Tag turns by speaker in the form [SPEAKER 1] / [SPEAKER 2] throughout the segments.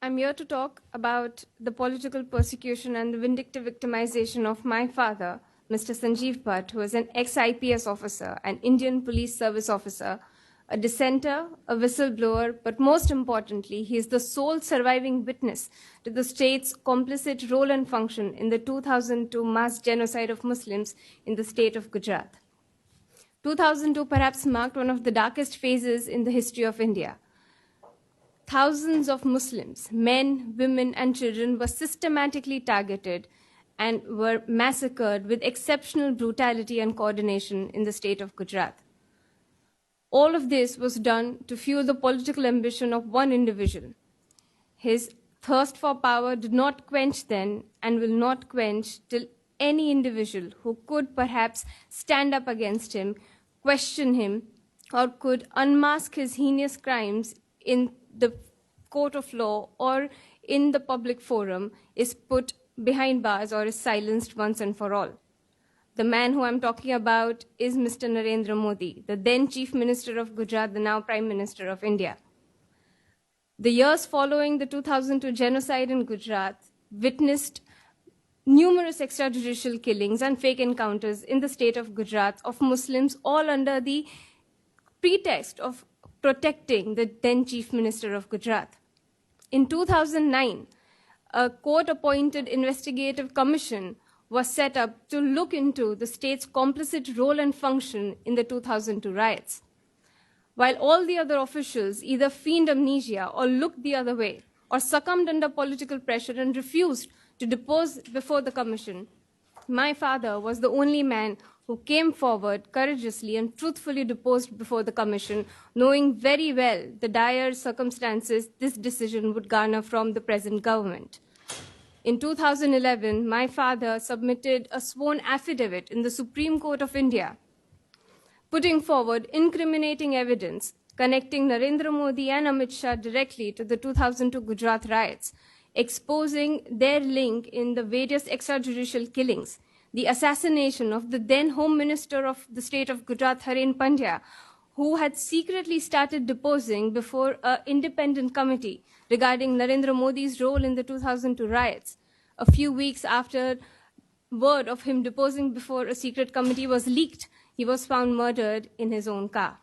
[SPEAKER 1] I'm here to talk about the political persecution and the vindictive victimization of my father, Mr. Sanjiv Bhatt, who is an ex-IPS officer, an Indian police service officer, a dissenter, a whistleblower, but most importantly, he is the sole surviving witness to the state's complicit role and function in the 2002 mass genocide of Muslims in the state of Gujarat. 2002 perhaps marked one of the darkest phases in the history of India. Thousands of Muslims, men, women, and children were systematically targeted and were massacred with exceptional brutality and coordination in the state of Gujarat. All of this was done to fuel the political ambition of one individual. His thirst for power did not quench then and will not quench till any individual who could perhaps stand up against him, question him, or could unmask his heinous crimes in the court of law or in the public forum is put behind bars or is silenced once and for all. The man who I'm talking about is Mr. Narendra Modi, the then Chief Minister of Gujarat, the now Prime Minister of India. The years following the 2002 genocide in Gujarat witnessed numerous extrajudicial killings and fake encounters in the state of Gujarat of Muslims, all under the pretext of protecting the then Chief Minister of Gujarat. In 2009, a court-appointed investigative commission was set up to look into the state's complicit role and function in the 2002 riots. While all the other officials either feigned amnesia or looked the other way or succumbed under political pressure and refused to depose before the commission, my father was the only man who came forward courageously and truthfully deposed before the commission, knowing very well the dire circumstances this decision would garner from the present government. In 2011, my father submitted a sworn affidavit in the Supreme Court of India, putting forward incriminating evidence connecting Narendra Modi and Amit Shah directly to the 2002 Gujarat riots, exposing their link in the various extrajudicial killings, the assassination of the then Home Minister of the state of Gujarat, Harin Pandya, who had secretly started deposing before an independent committee regarding Narendra Modi's role in the 2002 riots. A few weeks after word of him deposing before a secret committee was leaked, he was found murdered in his own car.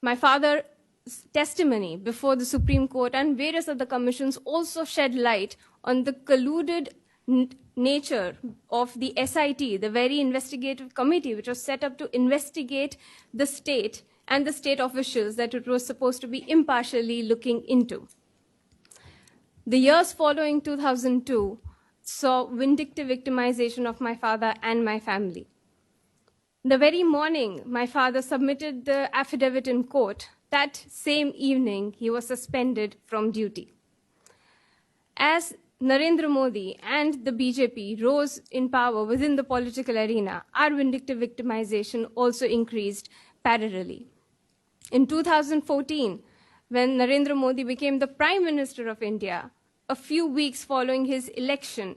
[SPEAKER 1] My father's testimony before the Supreme Court and various other commissions also shed light on the colluded nature of the SIT, the very investigative committee which was set up to investigate the state and the state officials that it was supposed to be impartially looking into. The years following 2002 saw vindictive victimization of my father and my family. The very morning my father submitted the affidavit in court, that same evening he was suspended from duty. As Narendra Modi and the BJP rose in power within the political arena, our vindictive victimization also increased parallelly. In 2014, when Narendra Modi became the Prime Minister of India, a few weeks following his election,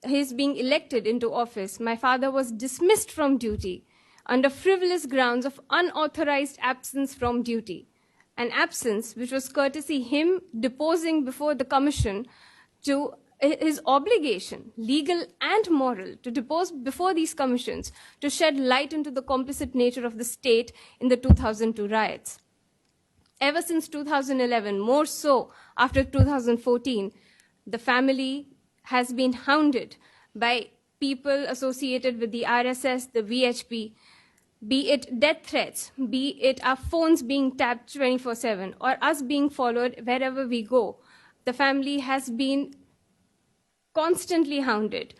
[SPEAKER 1] his being elected into office, my father was dismissed from duty under frivolous grounds of unauthorized absence from duty, an absence which was courtesy him deposing before the commission to his obligation, legal and moral, to depose before these commissions to shed light into the complicit nature of the state in the 2002 riots. Ever since 2011, more so after 2014, the family has been hounded by people associated with the RSS, the VHP, be it death threats, be it our phones being tapped 24/7, or us being followed wherever we go. The family has been constantly hounded.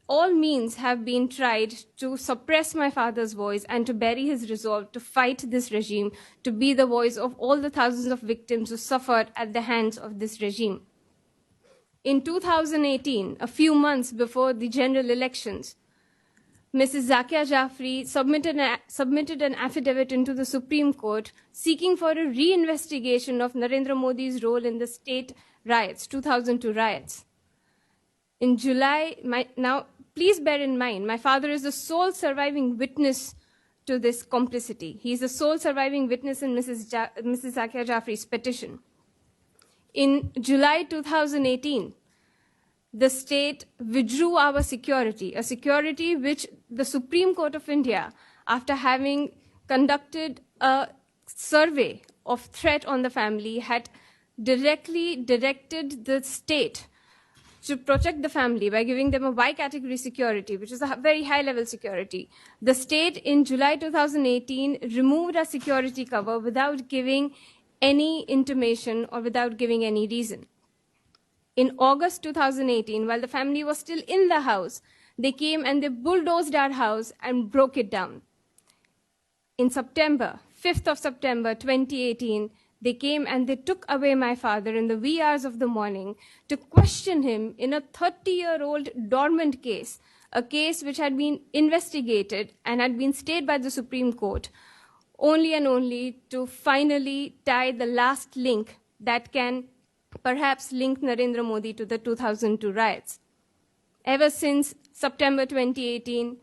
[SPEAKER 1] All means have been tried to suppress my father's voice and to bury his resolve to fight this regime, to be the voice of all the thousands of victims who suffered at the hands of this regime. In 2018, a few months before the general elections, Mrs. Zakia Jafri submitted an affidavit into the Supreme Court seeking for a reinvestigation of Narendra Modi's role in the state riots, 2002 riots. In July, now please bear in mind, my father is the sole surviving witness to this complicity. He is the sole surviving witness in Mrs. Zakia Jafri's petition. In July 2018, the state withdrew our security, a security which the Supreme Court of India, after having conducted a survey of threat on the family, had directly directed the state to protect the family by giving them a Y category security, which is a very high level security. The state in July 2018 removed our security cover without giving any intimation or without giving any reason. In August 2018, while the family was still in the house, they came and they bulldozed our house and broke it down. In September, 5th of September 2018, they came and they took away my father in the wee hours of the morning to question him in a 30-year-old dormant case, a case which had been investigated and had been stayed by the Supreme Court, only and only to finally tie the last link that can perhaps link Narendra Modi to the 2002 riots. Ever since September 2018,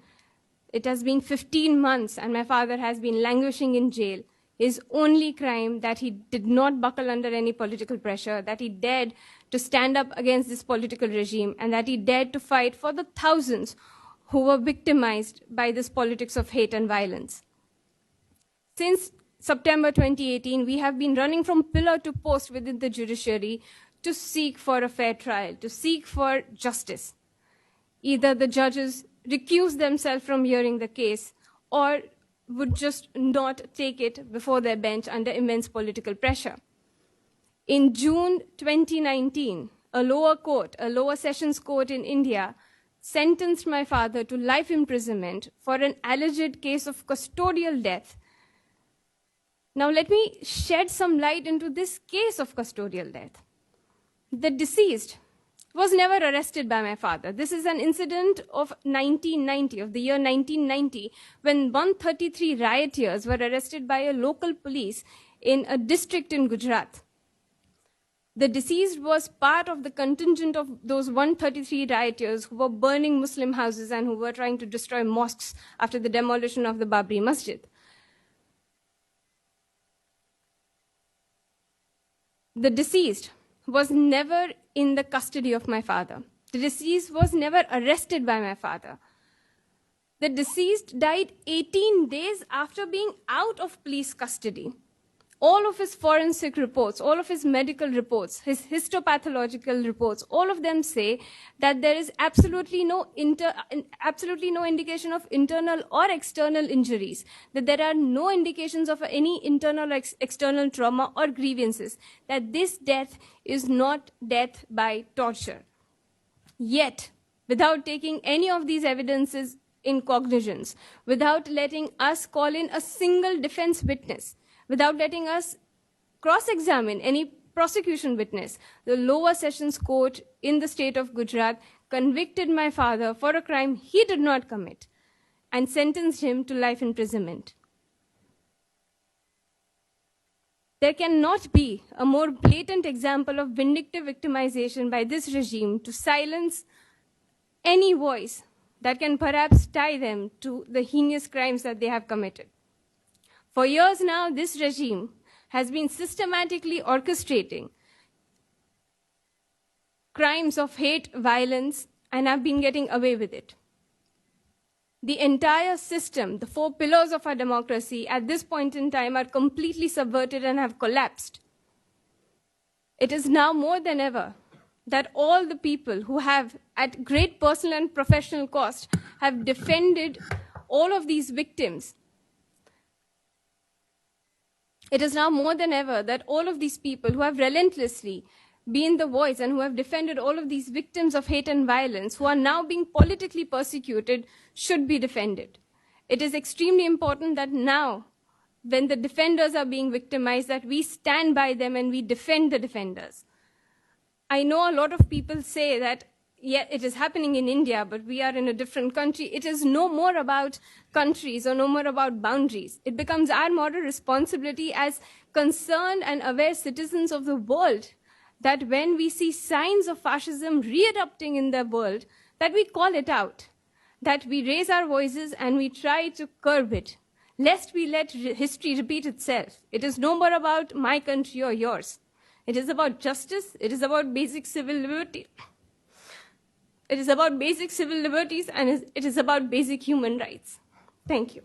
[SPEAKER 1] it has been 15 months and my father has been languishing in jail. His only crime that he did not buckle under any political pressure, that he dared to stand up against this political regime, and that he dared to fight for the thousands who were victimized by this politics of hate and violence. Since September 2018, we have been running from pillar to post within the judiciary to seek for a fair trial, to seek for justice. Either the judges recuse themselves from hearing the case or would just not take it before their bench under immense political pressure. In June 2019, a lower sessions court in India, sentenced my father to life imprisonment for an alleged case of custodial death. Now let me shed some light into this case of custodial death. The deceased was never arrested by my father. This is an incident of the year 1990, when 133 rioters were arrested by a local police in a district in Gujarat. The deceased was part of the contingent of those 133 rioters who were burning Muslim houses and who were trying to destroy mosques after the demolition of the Babri Masjid. The deceased was never in the custody of my father. The deceased was never arrested by my father. The deceased died 18 days after being out of police custody. All of his forensic reports, all of his medical reports, his histopathological reports, all of them say that there is absolutely no indication of internal or external injuries, that there are no indications of any internal or external trauma or grievances, that this death is not death by torture. Yet, without taking any of these evidences in cognizance, without letting us call in a single defense witness, without letting us cross-examine any prosecution witness, the lower sessions court in the state of Gujarat convicted my father for a crime he did not commit and sentenced him to life imprisonment. There cannot be a more blatant example of vindictive victimization by this regime to silence any voice that can perhaps tie them to the heinous crimes that they have committed. For years now, this regime has been systematically orchestrating crimes of hate, violence, and have been getting away with it. The entire system, the 4 pillars of our democracy, at this point in time are completely subverted and have collapsed. It is now more than ever that all the people who have, at great personal and professional cost, have defended all of these victims. It is now more than ever that all of these people who have relentlessly been the voice and who have defended all of these victims of hate and violence, who are now being politically persecuted, should be defended. It is extremely important that now, when the defenders are being victimized, that we stand by them and we defend the defenders. I know a lot of people say that, yeah, it is happening in India, but we are in a different country. It is no more about countries or no more about boundaries. It becomes our moral responsibility as concerned and aware citizens of the world that when we see signs of fascism re-erupting in the world, that we call it out, that we raise our voices and we try to curb it, lest we let history repeat itself. It is no more about my country or yours. It is about justice. It is about basic civil liberty. It is about basic civil liberties, and it is about basic human rights. Thank you.